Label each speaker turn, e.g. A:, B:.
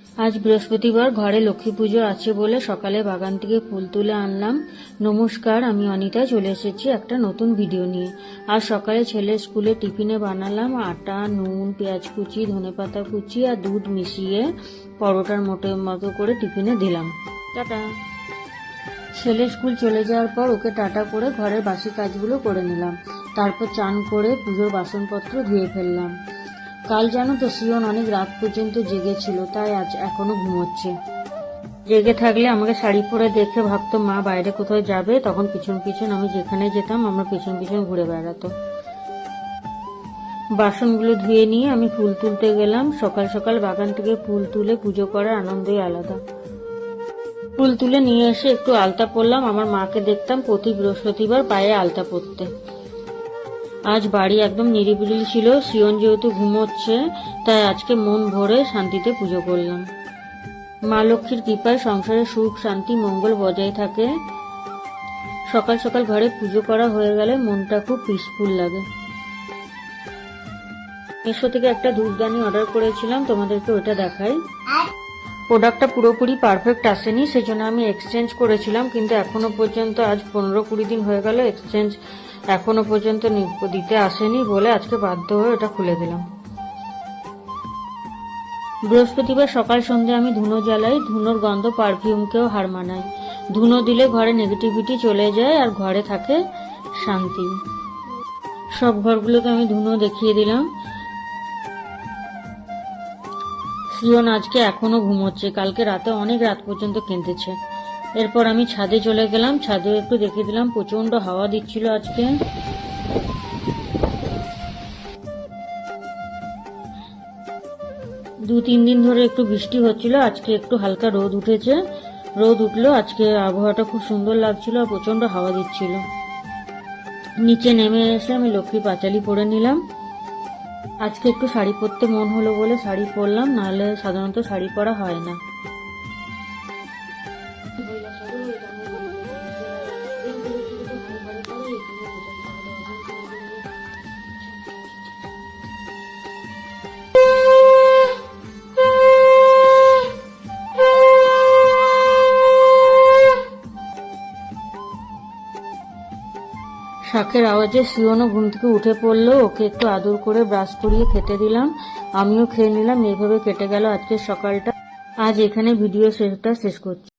A: আজ বৃহস্পতিবার, ঘরে লক্ষ্মী পুজো আছে বলে সকালে বাগান থেকে ফুল তুলে আনলাম। নমস্কার, আমি অনিতা, চলে এসেছি একটা নতুন ভিডিও নিয়ে। আজ সকালে ছেলের স্কুলে টিফিনে বানালাম আটা, নুন, পেঁয়াজ কুচি, ধনেপাতা কুচি আর দুধ মিশিয়ে পরোটার মতো করে টিফিনে দিলাম। টাটা। ছেলে স্কুল চলে যাওয়ার পর ওকে টাটা করে ঘরের বাসি কাজগুলো করে নিলাম। তারপর চান করে পুজোর বাসনপত্র ধুয়ে ফেললাম। কাল জানো তো সিয়ন অনেক রাত পর্যন্ত জেগেছিল, তাই আজ এখনো ঘুমোচ্ছে। জেগে থাকলে আমাকে শাড়ি পরে দেখে ভাবতো মা বাইরে কোথাও যাবে, তখন পিছন পিছন আমি যেখানে যেতাম আমার পিছন পিছন ঘুরে বেড়াতো। বাসনগুলো ধুয়ে নিয়ে আমি ফুল তুলতে গেলাম। সকাল সকাল বাগান থেকে ফুল তুলে পুজো করার আনন্দই আলাদা। ফুল তুলে নিয়ে এসে একটু আলতা পরলাম। আমার মাকে দেখতাম প্রতি বৃহস্পতিবার পায়ে আলতা পরতে। আজ বাড়ি একদম নিরিবিলি ছিল। সিয়ন যেহেতু ঘুমোচ্ছে, তাই আজকে মন ভরে শান্তিতে পুজো করলাম। মা লক্ষ্মীর কৃপায় সংসারে সুখ, শান্তি, মঙ্গল বজায় থাকে। সকাল সকাল ঘরে পুজো করা হয়ে গেলে মনটা খুব পিসফুল লাগে। মিশো থেকে একটা ধূপদানি অর্ডার করেছিলাম, তোমাদেরকে ওটা দেখাই। প্রোডাক্টটা পুরোপুরি পারফেক্ট আসেনি, সেজন্য আমি এক্সচেঞ্জ করেছিলাম, কিন্তু এখনো পর্যন্ত আজ 15-20 দিন হয়ে গেল এক্সচেঞ্জ এখনো পর্যন্ত দিতে আসেনি বলে আজকে বাধ্য হয়ে এটা খুলে দিলাম। বৃহস্পতিবার সকাল সন্ধ্যে আমি ধুনো জ্বালাই। ধুনোর গন্ধ পারফিউমকেও হার মানায়। ধুনো দিলে ঘরে নেগেটিভিটি চলে যায় আর ঘরে থাকে শান্তি। সব ঘরগুলোকে আমি ধুনো দেখিয়ে দিলাম। সিয়ন আজকে এখনো ঘুমোচ্ছে, কালকে রাতে অনেক রাত পর্যন্ত কেঁদেছে। এরপর আমি ছাদে চলে গেলাম। ছাদে একটু দেখিয়ে দিলাম, প্রচন্ড হাওয়া দিচ্ছিল আজকে। 2-3 দিন ধরে একটু বৃষ্টি হচ্ছিল, আজকে একটু হালকা রোদ উঠেছে। রোদ উঠলো, আজকে আবহাওয়াটা খুব সুন্দর লাগছিল আর প্রচন্ড হাওয়া দিচ্ছিল। নিচে নেমে এসে আমি লক্ষ্মী পাঁচালি পরে নিলাম। আজকে একটু শাড়ি পরতে মন হলো বলে শাড়ি পরলাম, নাহলে সাধারণত শাড়ি পরা হয় না। শাঁখের আওয়াজে সিয়নও ঘুম থেকে উঠে পড়লো। ওকে একটু আদর করে ব্রাশ করিয়ে খেতে দিলাম, আমিও খেয়ে নিলাম। এইভাবে কেটে গেল আজকের সকালটা। আজ এখানে ভিডিও শেষ করছি।